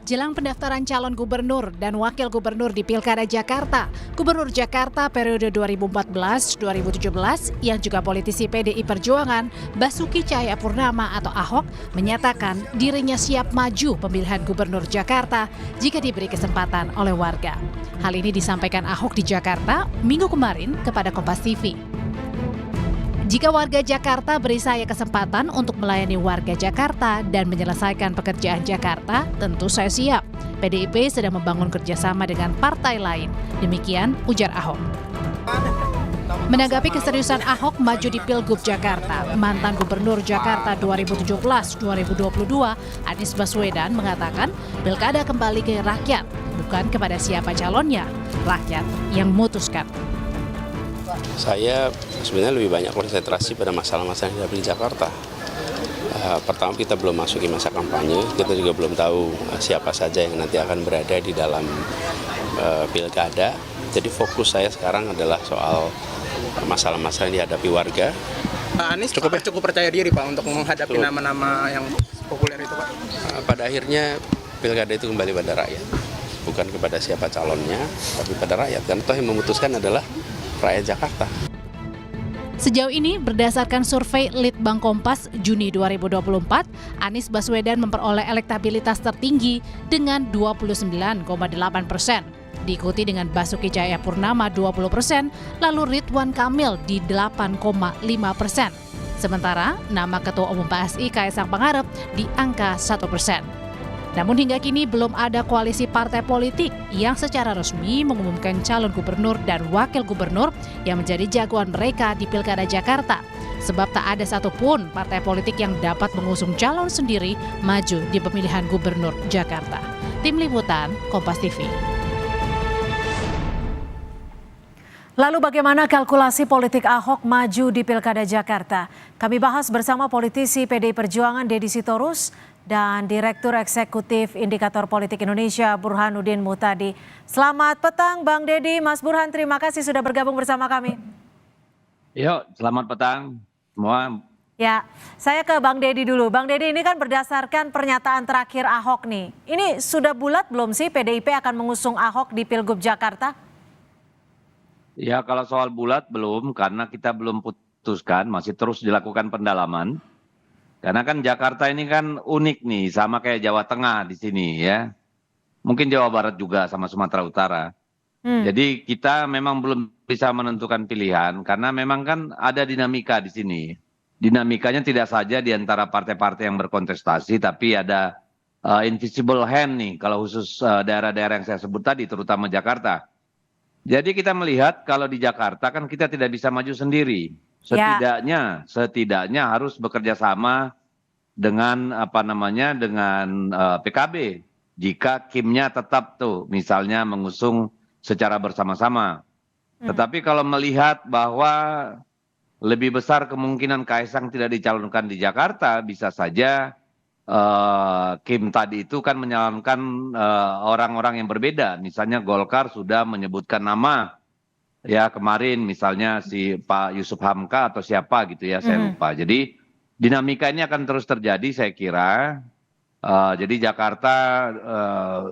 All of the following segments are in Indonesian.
Jelang pendaftaran calon gubernur dan wakil gubernur di Pilkada Jakarta, Gubernur Jakarta periode 2014-2017 yang juga politisi PDI Perjuangan, Basuki Cahayapurnama atau Ahok, menyatakan dirinya siap maju pemilihan gubernur Jakarta jika diberi kesempatan oleh warga. Hal ini disampaikan Ahok di Jakarta minggu kemarin kepada Kompas TV. Jika warga Jakarta beri saya kesempatan untuk melayani warga Jakarta dan menyelesaikan pekerjaan Jakarta, tentu saya siap. PDIP sedang membangun kerjasama dengan partai lain. Demikian ujar Ahok. Menanggapi keseriusan Ahok maju di Pilgub Jakarta, mantan Gubernur Jakarta 2017-2022, Anies Baswedan mengatakan pilkada kembali ke rakyat, bukan kepada siapa calonnya, rakyat yang memutuskan. Saya sebenarnya lebih banyak konsentrasi pada masalah-masalah yang ada di Jakarta. Pertama, kita belum masuki masa kampanye, kita juga belum tahu siapa saja yang nanti akan berada di dalam pilkada. Jadi fokus saya sekarang adalah soal masalah-masalah yang dihadapi warga. Pak Anies cukup percaya diri Pak untuk menghadapi nama-nama yang populer itu Pak? Pada akhirnya pilkada itu kembali pada rakyat, bukan kepada siapa calonnya, tapi pada rakyat. Dan toh yang memutuskan adalah rakyat Jakarta. Sejauh ini, berdasarkan survei Litbang Kompas Juni 2024, Anies Baswedan memperoleh elektabilitas tertinggi dengan 29,8%. Diikuti dengan Basuki Cahayapurnama 20%, lalu Ridwan Kamil di 8,5%. Sementara nama Ketua Umum PSI Kaisang Pangarep di angka 1%. Namun hingga kini belum ada koalisi partai politik yang secara resmi mengumumkan calon gubernur dan wakil gubernur yang menjadi jagoan mereka di Pilkada Jakarta. Sebab tak ada satupun partai politik yang dapat mengusung calon sendiri maju di pemilihan gubernur Jakarta. Tim Liputan, Kompas TV. Lalu bagaimana kalkulasi politik Ahok maju di Pilkada Jakarta? Kami bahas bersama politisi PDI Perjuangan Deddy Sitorus dan Direktur Eksekutif Indikator Politik Indonesia Burhanuddin Muhtadi. Selamat petang Bang Deddy, Mas Burhan, terima kasih sudah bergabung bersama kami. Yuk, selamat petang semua. Ya, saya ke Bang Deddy dulu. Bang Deddy, ini kan berdasarkan pernyataan terakhir Ahok nih. Ini sudah bulat belum sih PDIP akan mengusung Ahok di Pilgub Jakarta? Ya, kalau soal bulat belum, karena kita belum putuskan, masih terus dilakukan pendalaman. Karena kan Jakarta ini kan unik nih, sama kayak Jawa Tengah di sini ya. Mungkin Jawa Barat juga sama Sumatera Utara. Jadi kita memang belum bisa menentukan pilihan, karena memang kan ada dinamika di sini. Dinamikanya tidak saja di antara partai-partai yang berkontestasi, tapi ada invisible hand nih, kalau khusus daerah-daerah yang saya sebut tadi, terutama Jakarta. Jadi kita melihat kalau di Jakarta kan kita tidak bisa maju sendiri. Setidaknya harus bekerja sama dengan dengan PKB. Jika Kimnya tetap tuh misalnya mengusung secara bersama-sama. Tetapi kalau melihat bahwa lebih besar kemungkinan Kaisang tidak dicalonkan di Jakarta, bisa saja Kim tadi itu kan menyalonkan orang-orang yang berbeda. Misalnya Golkar sudah menyebutkan nama. Ya kemarin misalnya si Pak Yusuf Hamka atau siapa gitu ya, saya lupa. Jadi dinamika ini akan terus terjadi saya kira. Jadi Jakarta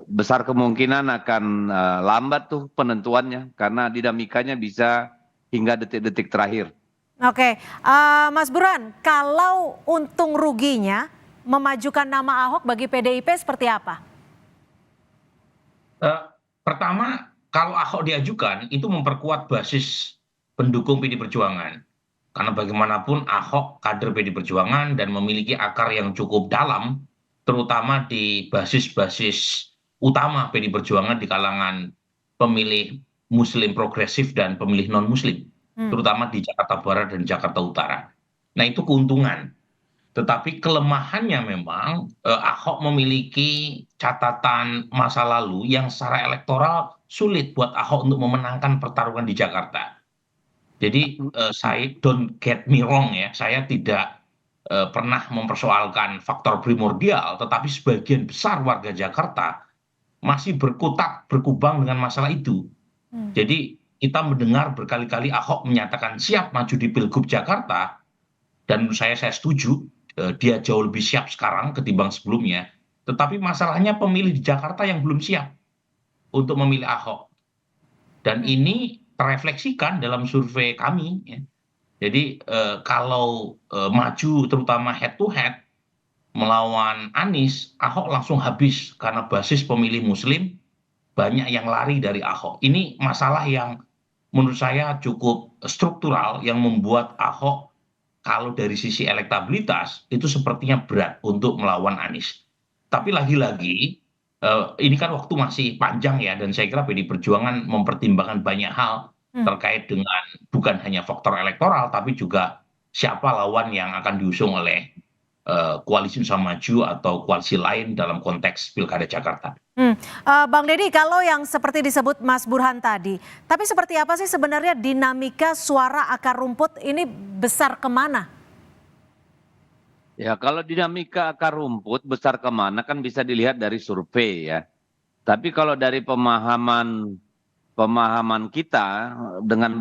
besar kemungkinan akan lambat tuh penentuannya karena dinamikanya bisa hingga detik-detik terakhir. Oke, Mas Burhan, kalau untung ruginya memajukan nama Ahok bagi PDIP seperti apa? Pertama, kalau Ahok diajukan, itu memperkuat basis pendukung PD Perjuangan. Karena bagaimanapun Ahok kader PD Perjuangan dan memiliki akar yang cukup dalam, terutama di basis-basis utama PD Perjuangan di kalangan pemilih Muslim progresif dan pemilih non-Muslim, terutama di Jakarta Barat dan Jakarta Utara. Nah itu keuntungan. Tetapi kelemahannya memang Ahok memiliki catatan masa lalu yang secara elektoral sulit buat Ahok untuk memenangkan pertarungan di Jakarta. Jadi saya don't get me wrong ya, saya tidak pernah mempersoalkan faktor primordial, tetapi sebagian besar warga Jakarta masih berkubang dengan masalah itu. Jadi kita mendengar berkali-kali Ahok menyatakan siap maju di Pilgub Jakarta, dan menurut saya setuju. Dia jauh lebih siap sekarang ketimbang sebelumnya. Tetapi masalahnya pemilih di Jakarta yang belum siap untuk memilih Ahok. Dan ini terefleksikan dalam survei kami, ya. Jadi kalau maju terutama head to head melawan Anies, Ahok langsung habis karena basis pemilih Muslim banyak yang lari dari Ahok. Ini masalah yang menurut saya cukup struktural yang membuat Ahok kalau dari sisi elektabilitas itu sepertinya berat untuk melawan Anies. Tapi lagi-lagi ini kan waktu masih panjang ya, dan saya kira PDI Perjuangan mempertimbangkan banyak hal terkait dengan bukan hanya faktor elektoral tapi juga siapa lawan yang akan diusung oleh koalisi Indonesia Maju atau koalisi lain dalam konteks Pilkada Jakarta. Bang Deddy, kalau yang seperti disebut Mas Burhan tadi, tapi seperti apa sih sebenarnya dinamika suara akar rumput ini besar kemana? Ya, kalau dinamika akar rumput besar kemana kan bisa dilihat dari survei ya. Tapi kalau dari pemahaman kita dengan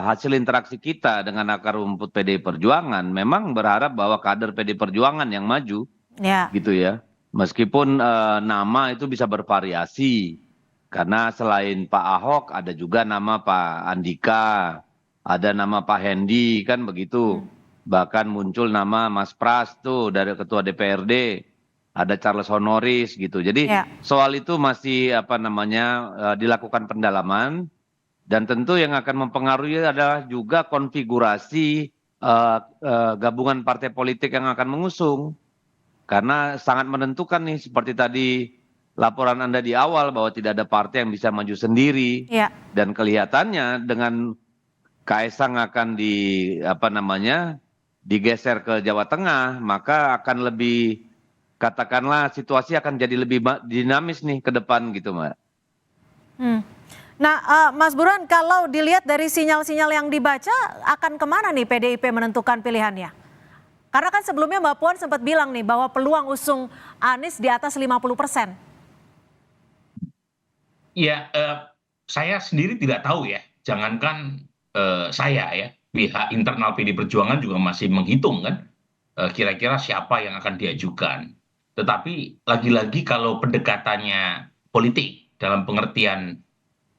hasil interaksi kita dengan akar rumput PDI Perjuangan, memang berharap bahwa kader PDI Perjuangan yang maju, Ya. gitu ya. Meskipun nama itu bisa bervariasi, karena selain Pak Ahok ada juga nama Pak Andika, ada nama Pak Hendi, kan begitu. Bahkan muncul nama Mas Pras tuh dari Ketua DPRD, ada Charles Honoris gitu. Jadi soal itu masih dilakukan pendalaman, dan tentu yang akan mempengaruhi adalah juga konfigurasi gabungan partai politik yang akan mengusung. Karena sangat menentukan nih, seperti tadi laporan Anda di awal bahwa tidak ada partai yang bisa maju sendiri. Dan kelihatannya dengan Kaisang akan digeser ke Jawa Tengah, maka akan lebih, katakanlah situasi akan jadi lebih dinamis nih ke depan gitu, Mbak. Nah, Mas Burhan, kalau dilihat dari sinyal-sinyal yang dibaca, akan kemana nih PDIP menentukan pilihannya? Karena kan sebelumnya Mbak Puan sempat bilang nih bahwa peluang usung Anies di atas 50%. Ya, saya sendiri tidak tahu ya, jangankan saya ya, pihak internal PDI Perjuangan juga masih menghitung kan, kira-kira siapa yang akan diajukan. Tetapi lagi-lagi kalau pendekatannya politik dalam pengertian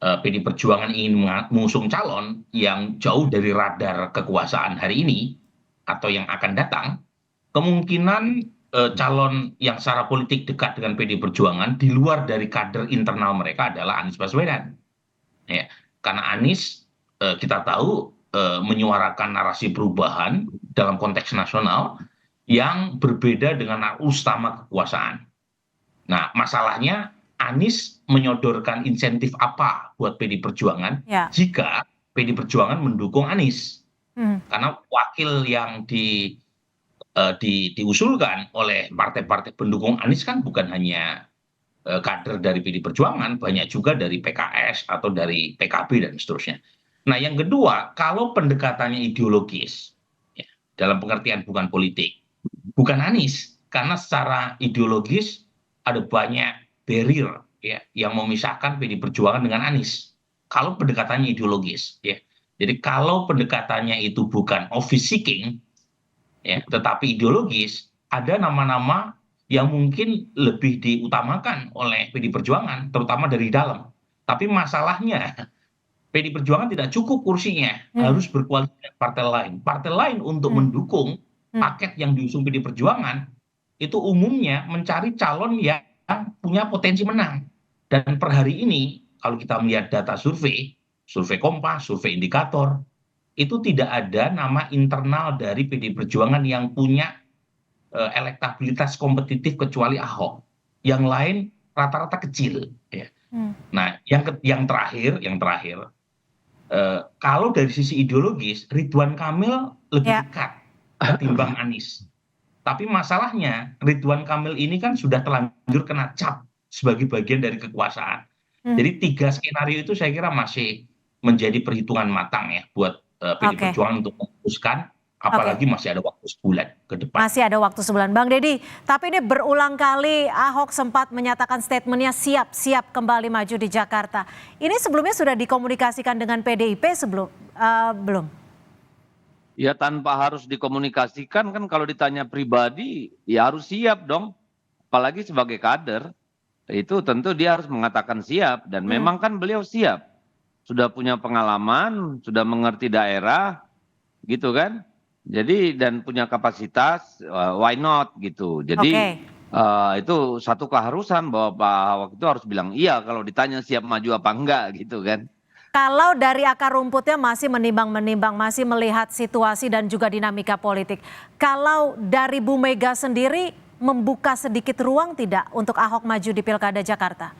PDI Perjuangan ingin mengusung calon yang jauh dari radar kekuasaan hari ini atau yang akan datang, kemungkinan calon yang secara politik dekat dengan PDI Perjuangan di luar dari kader internal mereka adalah Anies Baswedan. Ya, karena Anies kita tahu menyuarakan narasi perubahan dalam konteks nasional yang berbeda dengan arus utama kekuasaan. Nah, masalahnya Anies menyodorkan insentif apa buat PDI Perjuangan jika PDI Perjuangan mendukung Anies? Karena wakil yang diusulkan oleh partai-partai pendukung Anies kan bukan hanya kader dari PDI Perjuangan, banyak juga dari PKS atau dari PKB dan seterusnya. Nah, yang kedua, kalau pendekatannya ideologis, ya, dalam pengertian bukan politik, bukan Anies, karena secara ideologis ada banyak barrier ya yang memisahkan PDI Perjuangan dengan Anies. Kalau pendekatannya ideologis, ya. Jadi kalau pendekatannya itu bukan office seeking, ya, tetapi ideologis, ada nama-nama yang mungkin lebih diutamakan oleh PDI Perjuangan, terutama dari dalam. Tapi masalahnya, PDI Perjuangan tidak cukup kursinya, harus berkoalisi dengan partai lain. Partai lain untuk mendukung paket yang diusung PDI Perjuangan, itu umumnya mencari calon yang punya potensi menang. Dan per hari ini, kalau kita melihat data survei Kompas, survei indikator, itu tidak ada nama internal dari PDI Perjuangan yang punya elektabilitas kompetitif kecuali Ahok. Yang lain rata-rata kecil. Ya. Nah, yang terakhir, kalau dari sisi ideologis, Ridwan Kamil lebih dekat ketimbang Anies. Tapi masalahnya Ridwan Kamil ini kan sudah terlanjur kena cap sebagai bagian dari kekuasaan. Jadi 3 skenario itu saya kira masih menjadi perhitungan matang ya buat PDI Perjuangan untuk memutuskan, apalagi masih ada waktu sebulan ke depan. Masih ada waktu sebulan. Bang Deddy, tapi ini berulang kali Ahok sempat menyatakan statementnya siap kembali maju di Jakarta. Ini sebelumnya sudah dikomunikasikan dengan PDIP belum? Ya tanpa harus dikomunikasikan kan, kalau ditanya pribadi ya harus siap dong. apalagi sebagai kader, itu tentu dia harus mengatakan siap, dan memang kan beliau siap. Sudah punya pengalaman, sudah mengerti daerah, gitu kan. Jadi dan punya kapasitas, why not gitu. Jadi itu satu keharusan bahwa Pak Ahok itu harus bilang iya kalau ditanya siap maju apa enggak gitu kan. Kalau dari akar rumputnya masih menimbang-menimbang, masih melihat situasi dan juga dinamika politik. Kalau dari Bu Mega sendiri membuka sedikit ruang tidak untuk Ahok maju di Pilkada Jakarta?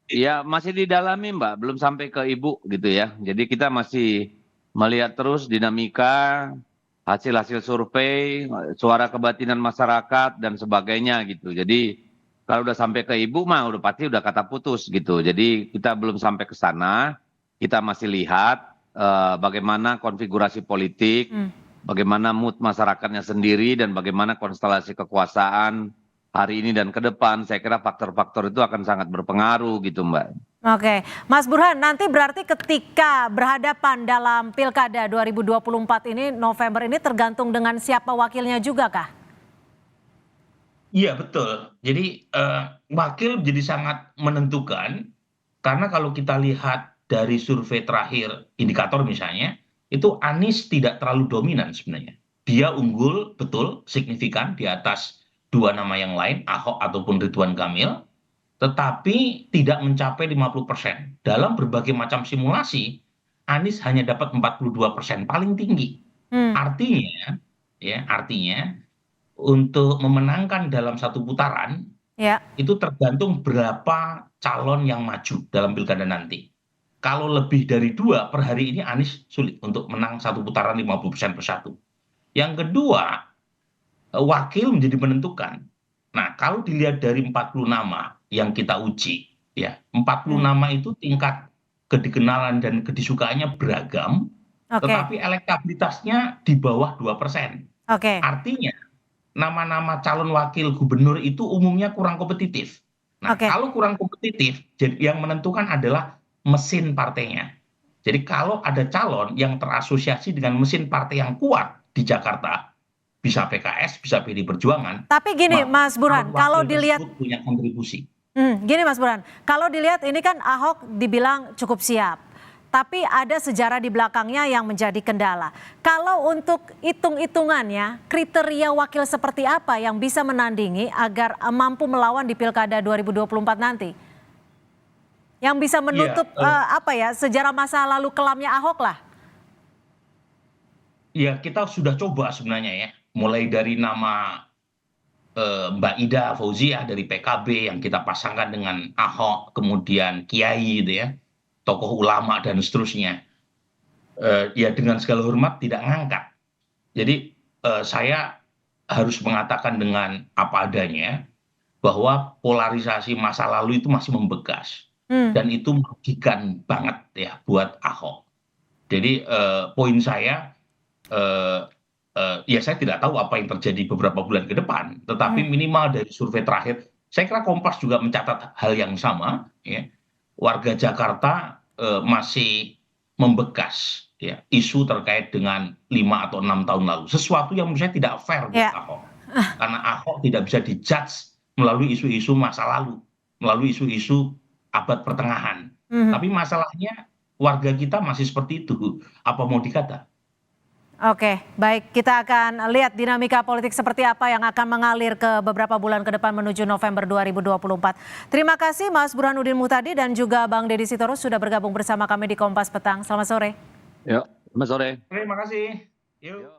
Ya masih didalami Mbak, belum sampai ke Ibu gitu ya. Jadi kita masih melihat terus dinamika, hasil-hasil survei, suara kebatinan masyarakat dan sebagainya gitu. Jadi kalau udah sampai ke Ibu mah udah pasti udah kata putus gitu. Jadi kita belum sampai ke sana, kita masih lihat bagaimana konfigurasi politik, bagaimana mood masyarakatnya sendiri, dan bagaimana konstelasi kekuasaan hari ini dan ke depan. Saya kira faktor-faktor itu akan sangat berpengaruh gitu Mbak. Oke, Mas Burhan, nanti berarti ketika berhadapan dalam Pilkada 2024 ini, November ini tergantung dengan siapa wakilnya juga kah? Iya betul. Jadi wakil menjadi sangat menentukan, karena kalau kita lihat dari survei terakhir indikator misalnya, itu Anies tidak terlalu dominan sebenarnya. Dia unggul betul signifikan di atas dua nama yang lain, Ahok ataupun Ridwan Kamil, tetapi tidak mencapai 50%. Dalam berbagai macam simulasi, Anies hanya dapat 42%, paling tinggi. Artinya untuk memenangkan dalam satu putaran, itu tergantung berapa calon yang maju dalam pilkada nanti. Kalau lebih dari 2 per hari ini, Anies sulit untuk menang satu putaran 50% per satu. Yang kedua, wakil menjadi menentukan. Nah, kalau dilihat dari 40 nama yang kita uji, ya 40 nama itu tingkat kedikenalan dan kedisukaannya beragam, tetapi elektabilitasnya di bawah 2%. Artinya, nama-nama calon wakil gubernur itu umumnya kurang kompetitif. Nah, kalau kurang kompetitif, yang menentukan adalah mesin partainya. Jadi kalau ada calon yang terasosiasi dengan mesin partai yang kuat di Jakarta, bisa PKS, bisa PD Perjuangan. Tapi gini Mas Burhan, kalau dilihat punya kontribusi. Gini Mas Burhan, kalau dilihat ini kan Ahok dibilang cukup siap. Tapi ada sejarah di belakangnya yang menjadi kendala. Kalau untuk hitung-hitungannya, kriteria wakil seperti apa yang bisa menandingi agar mampu melawan di Pilkada 2024 nanti? Yang bisa menutup sejarah masa lalu kelamnya Ahok lah. Ya, kita sudah coba sebenarnya ya. Mulai dari nama Mbak Ida Fauziah dari PKB yang kita pasangkan dengan Ahok, kemudian Kiai gitu ya, tokoh ulama dan seterusnya. Ya dengan segala hormat tidak ngangkat. Jadi saya harus mengatakan dengan apa adanya bahwa polarisasi masa lalu itu masih membekas. Dan itu merugikan banget ya buat Ahok. Jadi poin saya, ya saya tidak tahu apa yang terjadi beberapa bulan ke depan, tetapi minimal dari survei terakhir, saya kira Kompas juga mencatat hal yang sama. Ya. Warga Jakarta masih membekas ya, isu terkait dengan 5 atau 6 tahun lalu. Sesuatu yang menurut saya tidak fair buat Ahok. Karena Ahok tidak bisa dijudge melalui isu-isu masa lalu, melalui isu-isu abad pertengahan. Tapi masalahnya warga kita masih seperti itu. Apa mau dikata? Oke, baik. Kita akan lihat dinamika politik seperti apa yang akan mengalir ke beberapa bulan ke depan menuju November 2024. Terima kasih Mas Burhanuddin Muhtadi dan juga Bang Deddy Sitorus sudah bergabung bersama kami di Kompas Petang. Selamat sore. Yuk, selamat sore. Terima kasih. Yuk.